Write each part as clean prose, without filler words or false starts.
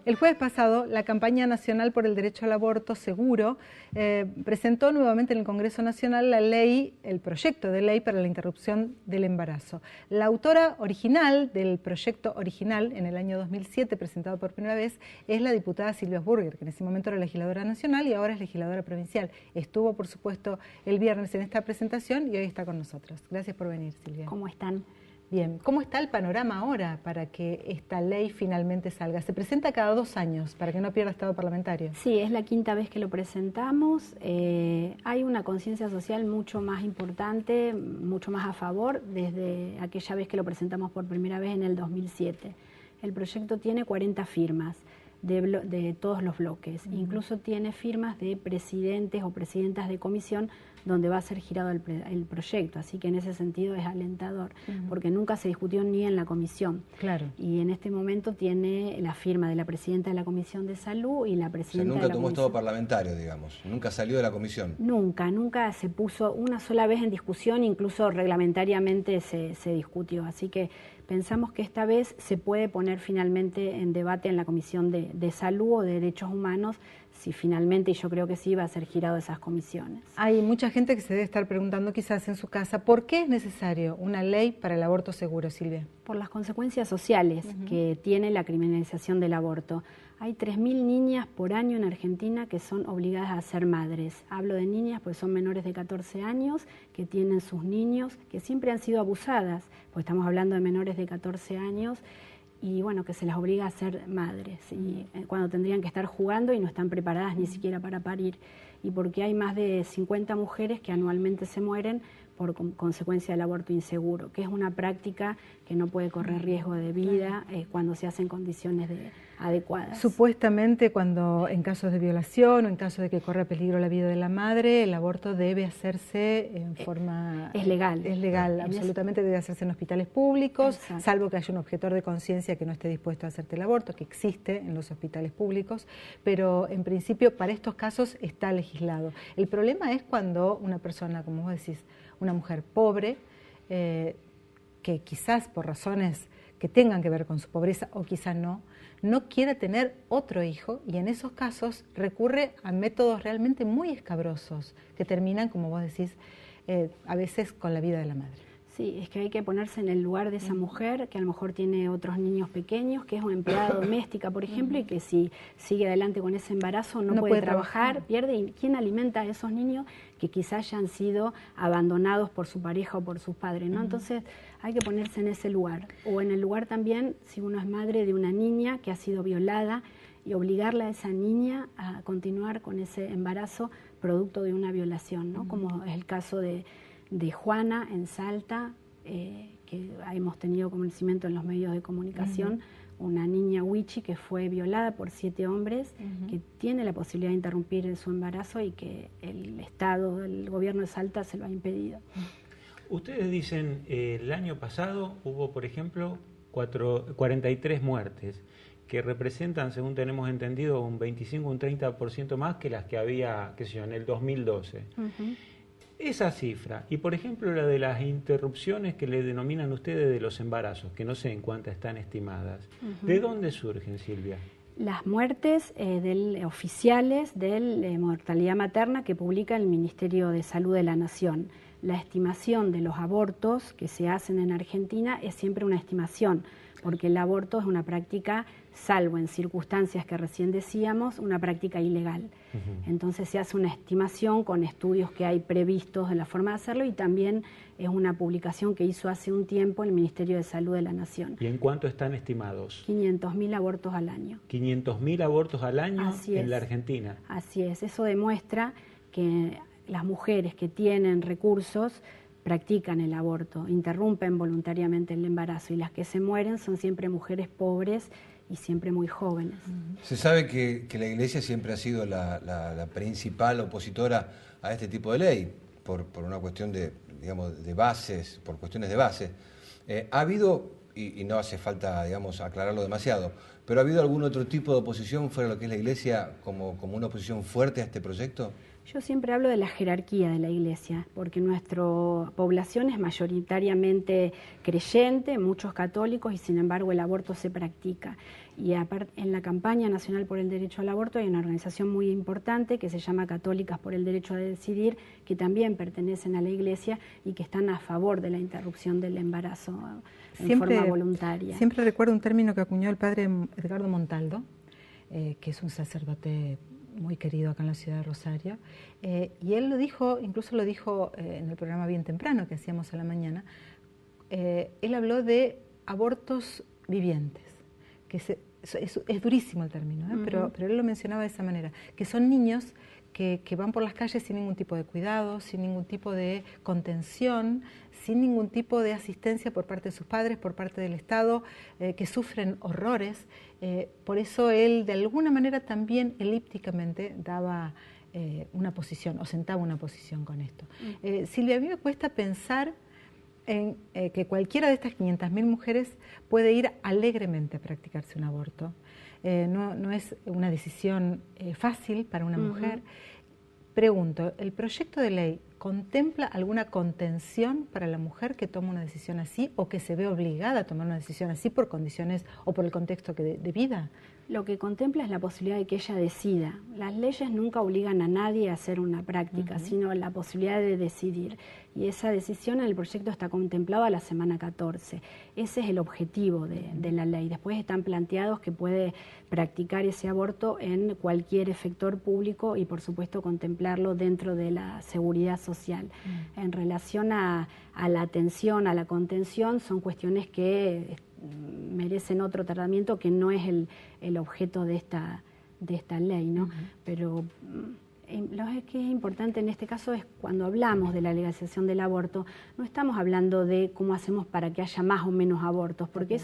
El jueves pasado, la Campaña Nacional por el Derecho al Aborto Seguro presentó nuevamente en el Congreso Nacional el proyecto de ley para la interrupción del embarazo. La autora original del proyecto original, en el año 2007, presentado por primera vez, es la diputada Silvia Burger, que en ese momento era legisladora nacional y ahora es legisladora provincial. Estuvo, por supuesto, el viernes en esta presentación y hoy está con nosotros. Gracias por venir, Silvia. ¿Cómo están? Bien, ¿cómo está el panorama ahora para que esta ley finalmente salga? Se presenta cada 2 años para que no pierda estado parlamentario. Sí, es la quinta vez que lo presentamos. Hay una conciencia social mucho más importante, mucho más a favor, desde aquella vez que lo presentamos por primera vez en el 2007. El proyecto tiene 40 firmas de todos los bloques. Incluso tiene firmas de presidentes o presidentas de comisión donde va a ser girado el proyecto, así que en ese sentido es alentador, porque nunca se discutió ni en la comisión. Claro. Y en este momento tiene la firma de la presidenta de la Comisión de Salud y la presidenta nunca de la tomó Comisión. estado parlamentario, digamos, nunca salió de la comisión. Nunca se puso una sola vez en discusión, incluso reglamentariamente se discutió, así que pensamos que esta vez se puede poner finalmente en debate en la Comisión de Salud o de Derechos Humanos, si finalmente, y yo creo que sí, va a ser girado esas comisiones. Hay mucha gente que se debe estar preguntando quizás en su casa, ¿por qué es necesario una ley para el aborto seguro, Silvia? Por las consecuencias sociales que tiene la criminalización del aborto. Hay 3.000 niñas por año en Argentina que son obligadas a ser madres. Hablo de niñas porque son menores de 14 años, que tienen sus niños, que siempre han sido abusadas, pues estamos hablando de menores de 14 años, y bueno, que se las obliga a ser madres, y cuando tendrían que estar jugando y no están preparadas ni siquiera para parir, y porque hay más de 50 mujeres que anualmente se mueren por consecuencia del aborto inseguro, que es una práctica que no puede correr riesgo de vida cuando se hace en condiciones adecuadas. Supuestamente cuando en casos de violación o en caso de que corra peligro la vida de la madre, el aborto debe hacerse en forma... Es legal. Es legal, absolutamente debe hacerse en hospitales públicos, Exacto. Salvo que haya un objetor de conciencia que no esté dispuesto a hacerte el aborto, que existe en los hospitales públicos, pero en principio para estos casos está legislado. El problema es cuando una persona, como vos decís, una mujer pobre, que quizás por razones que tengan que ver con su pobreza o quizás no quiera tener otro hijo, y en esos casos recurre a métodos realmente muy escabrosos que terminan, como vos decís, a veces con la vida de la madre. Sí, es que hay que ponerse en el lugar de esa mujer que a lo mejor tiene otros niños pequeños, que es una empleada doméstica, por ejemplo, y que si sigue adelante con ese embarazo no puede trabajar, pierde. ¿Y quién alimenta a esos niños que quizás hayan sido abandonados por su pareja o por sus padres, ¿no? Entonces hay que ponerse en ese lugar. O en el lugar también, si uno es madre de una niña que ha sido violada, y obligarla a esa niña a continuar con ese embarazo producto de una violación, ¿no? Como es el caso de Juana en Salta, que hemos tenido conocimiento en los medios de comunicación, una niña Wichi que fue violada por 7 hombres, que tiene la posibilidad de interrumpir su embarazo y que el Estado, el gobierno de Salta se lo ha impedido. Ustedes dicen, el año pasado hubo, por ejemplo, 43 muertes, que representan, según tenemos entendido, un 25 o un 30% más que las que había, qué sé yo, en el 2012. Esa cifra, y por ejemplo la de las interrupciones que le denominan ustedes de los embarazos, que no sé en cuántas están estimadas, ¿de dónde surgen, Silvia? Las muertes oficiales de mortalidad materna que publica el Ministerio de Salud de la Nación. La estimación de los abortos que se hacen en Argentina es siempre una estimación, porque el aborto es una práctica, salvo en circunstancias que recién decíamos, una práctica ilegal. Entonces se hace una estimación con estudios que hay previstos en la forma de hacerlo, y también es una publicación que hizo hace un tiempo el Ministerio de Salud de la Nación. ¿Y en cuánto están estimados? 500.000 abortos al año. 500.000 abortos al año Así en es. la Argentina. Así es, eso demuestra que las mujeres que tienen recursos practican el aborto, interrumpen voluntariamente el embarazo, y las que se mueren son siempre mujeres pobres y siempre muy jóvenes. Se sabe que la Iglesia siempre ha sido la principal opositora a este tipo de ley, por una cuestión de, digamos, de bases, por cuestiones de base. ¿Ha habido, y no hace falta, digamos, aclararlo demasiado, pero ha habido algún otro tipo de oposición fuera de lo que es la Iglesia como una oposición fuerte a este proyecto? Yo siempre hablo de la jerarquía de la Iglesia, porque nuestra población es mayoritariamente creyente, muchos católicos, y sin embargo el aborto se practica. Y en la campaña nacional por el derecho al aborto hay una organización muy importante que se llama Católicas por el Derecho a Decidir, que también pertenecen a la Iglesia y que están a favor de la interrupción del embarazo en forma voluntaria. Siempre recuerdo un término que acuñó el padre Edgardo Montaldo, que es un sacerdote muy querido acá en la ciudad de Rosario, y él lo dijo, incluso lo dijo en el programa Bien Temprano que hacíamos a la mañana. Él habló de abortos vivientes, que es durísimo el término, pero él lo mencionaba de esa manera, que son niños que van por las calles sin ningún tipo de cuidado, sin ningún tipo de contención, sin ningún tipo de asistencia por parte de sus padres, por parte del Estado, que sufren horrores. Por eso él, de alguna manera, también elípticamente daba una posición, o sentaba una posición con esto. Silvia, a mí me cuesta pensar en que cualquiera de estas 500.000 mujeres puede ir alegremente a practicarse un aborto. No es una decisión fácil para una mujer. Pregunto, ¿el proyecto de ley contempla alguna contención para la mujer que toma una decisión así o que se ve obligada a tomar una decisión así por condiciones o por el contexto de vida? Lo que contempla es la posibilidad de que ella decida. Las leyes nunca obligan a nadie a hacer una práctica, sino la posibilidad de decidir. Y esa decisión en el proyecto está contemplada a la semana 14. Ese es el objetivo de la ley. Después están planteados que puede practicar ese aborto en cualquier efector público y, por supuesto, contemplarlo dentro de la seguridad social. En relación a la atención, a la contención, son cuestiones que merecen otro tratamiento que no es el objeto de esta ley, ¿no? Pero lo que es importante en este caso es cuando hablamos de la legalización del aborto, no estamos hablando de cómo hacemos para que haya más o menos abortos, porque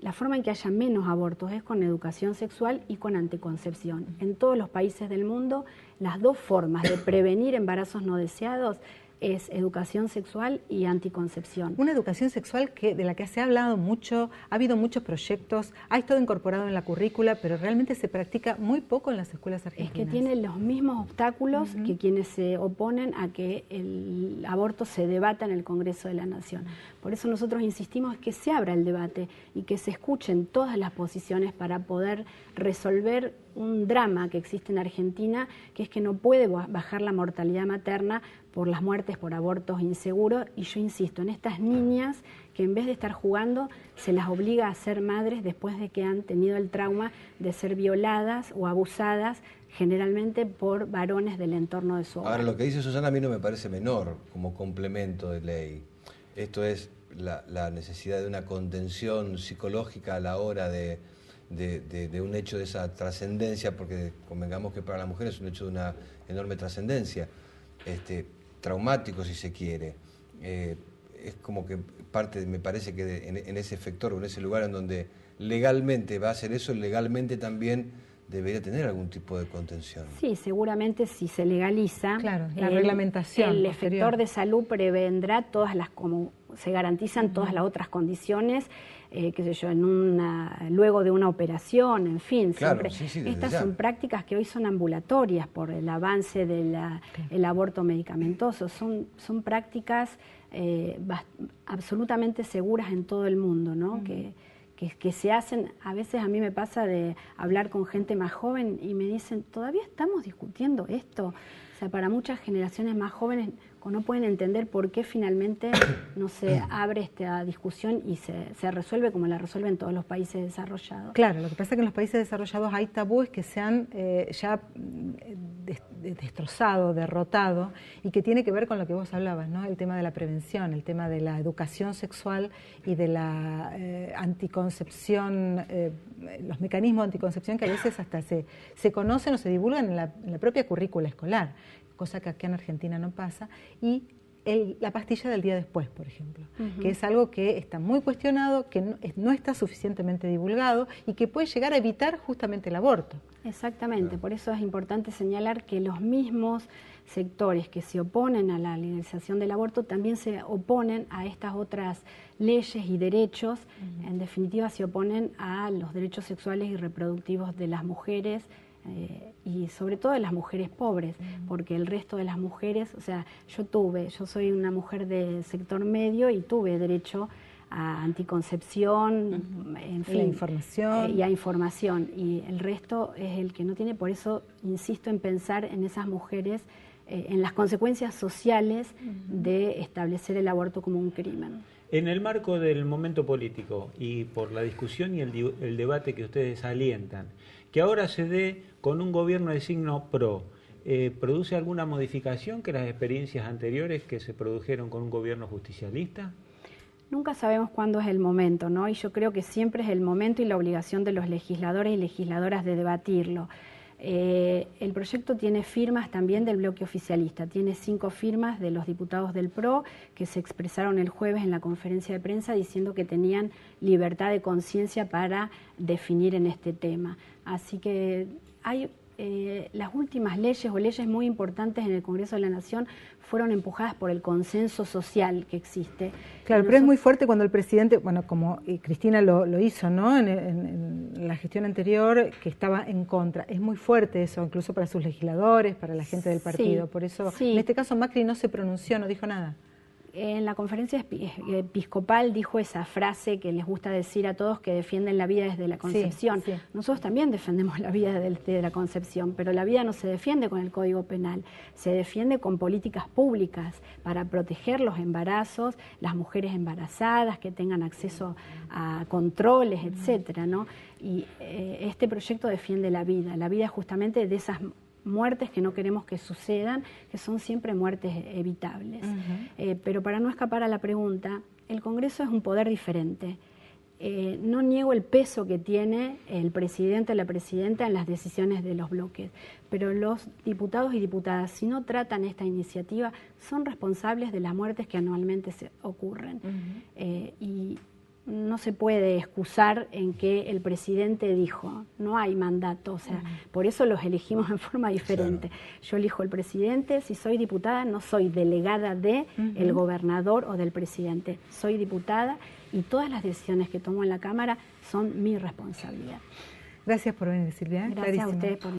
la forma en que haya menos abortos es con educación sexual y con anticoncepción. En todos los países del mundo, las dos formas de prevenir embarazos no deseados es educación sexual y anticoncepción. Una educación sexual de la que se ha hablado mucho, ha habido muchos proyectos, ha estado incorporado en la currícula, pero realmente se practica muy poco en las escuelas argentinas. Es que tiene los mismos obstáculos que quienes se oponen a que el aborto se debata en el Congreso de la Nación. Por eso nosotros insistimos que se abra el debate y que se escuchen todas las posiciones para poder resolver un drama que existe en Argentina, que es que no puede bajar la mortalidad materna por las muertes por abortos inseguros, y yo insisto, en estas niñas que en vez de estar jugando se las obliga a ser madres después de que han tenido el trauma de ser violadas o abusadas, generalmente por varones del entorno de su hogar. Ahora, lo que dice Susana a mí no me parece menor como complemento de ley. Esto es la necesidad de una contención psicológica a la hora de un hecho de esa trascendencia, porque convengamos que para la mujer es un hecho de una enorme trascendencia, traumático si se quiere. Es como que parte, me parece que en ese efector o en ese lugar en donde legalmente va a hacer eso, legalmente también debería tener algún tipo de contención. Sí, seguramente si se legaliza, claro, la reglamentación el efector de salud prevendrá todas las, como se garantizan todas las otras condiciones, qué sé yo, luego de una operación, en fin. Claro, siempre, estas son prácticas que hoy son ambulatorias por el avance del aborto medicamentoso. Son prácticas absolutamente seguras en todo el mundo, ¿no? Que se hacen. A veces a mí me pasa de hablar con gente más joven y me dicen, ¿todavía estamos discutiendo esto? O sea, para muchas generaciones más jóvenes no pueden entender por qué finalmente no se abre esta discusión y se resuelve como la resuelven todos los países desarrollados. Claro, lo que pasa es que en los países desarrollados hay tabúes que se han ya destrozado, derrotado, y que tiene que ver con lo que vos hablabas, ¿no? El tema de la prevención, el tema de la educación sexual y de la anticoncepción, los mecanismos de anticoncepción que a veces hasta se conocen o se divulgan en la propia currícula escolar, cosa que aquí en Argentina no pasa, y la pastilla del día después, por ejemplo, que es algo que está muy cuestionado, que no está suficientemente divulgado y que puede llegar a evitar justamente el aborto. Exactamente, por eso es importante señalar que los mismos sectores que se oponen a la legalización del aborto también se oponen a estas otras leyes y derechos, en definitiva se oponen a los derechos sexuales y reproductivos de las mujeres y sobre todo de las mujeres pobres, porque el resto de las mujeres, o sea, yo soy una mujer del sector medio y tuve derecho a anticoncepción, en fin, información. Y a información, y el resto es el que no tiene. Por eso insisto en pensar en esas mujeres, en las consecuencias sociales de establecer el aborto como un crimen. En el marco del momento político y por la discusión y el debate que ustedes alientan, que ahora se dé con un gobierno de signo pro, ¿produce alguna modificación que las experiencias anteriores que se produjeron con un gobierno justicialista? Nunca sabemos cuándo es el momento, ¿no? Y yo creo que siempre es el momento y la obligación de los legisladores y legisladoras de debatirlo. El proyecto tiene firmas también del bloque oficialista, tiene 5 firmas de los diputados del PRO que se expresaron el jueves en la conferencia de prensa diciendo que tenían libertad de conciencia para definir en este tema. Así que hay las últimas leyes o leyes muy importantes en el Congreso de la Nación fueron empujadas por el consenso social que existe. Claro, pero es muy fuerte cuando el presidente, bueno, como Cristina lo hizo, ¿no? En la gestión anterior, que estaba en contra. Es muy fuerte eso, incluso para sus legisladores, para la gente del partido. Por eso, en este caso, Macri no se pronunció, no dijo nada. En la conferencia episcopal dijo esa frase que les gusta decir a todos, que defienden la vida desde la concepción. Sí, sí. Nosotros también defendemos la vida desde la concepción, pero la vida no se defiende con el Código Penal, se defiende con políticas públicas para proteger los embarazos, las mujeres embarazadas, que tengan acceso a controles, etcétera, ¿no? Y este proyecto defiende la vida justamente de esas muertes que no queremos que sucedan, que son siempre muertes evitables. Pero para no escapar a la pregunta, el Congreso es un poder diferente. No niego el peso que tiene el presidente o la presidenta en las decisiones de los bloques, pero los diputados y diputadas, si no tratan esta iniciativa, son responsables de las muertes que anualmente ocurren. Y no se puede excusar en que el presidente dijo, no hay mandato, o sea, por eso los elegimos en forma diferente. Claro. Yo elijo el presidente, si soy diputada no soy delegada de el gobernador o del presidente, soy diputada y todas las decisiones que tomo en la Cámara son mi responsabilidad. Gracias por venir, Silvia. Gracias a ustedes por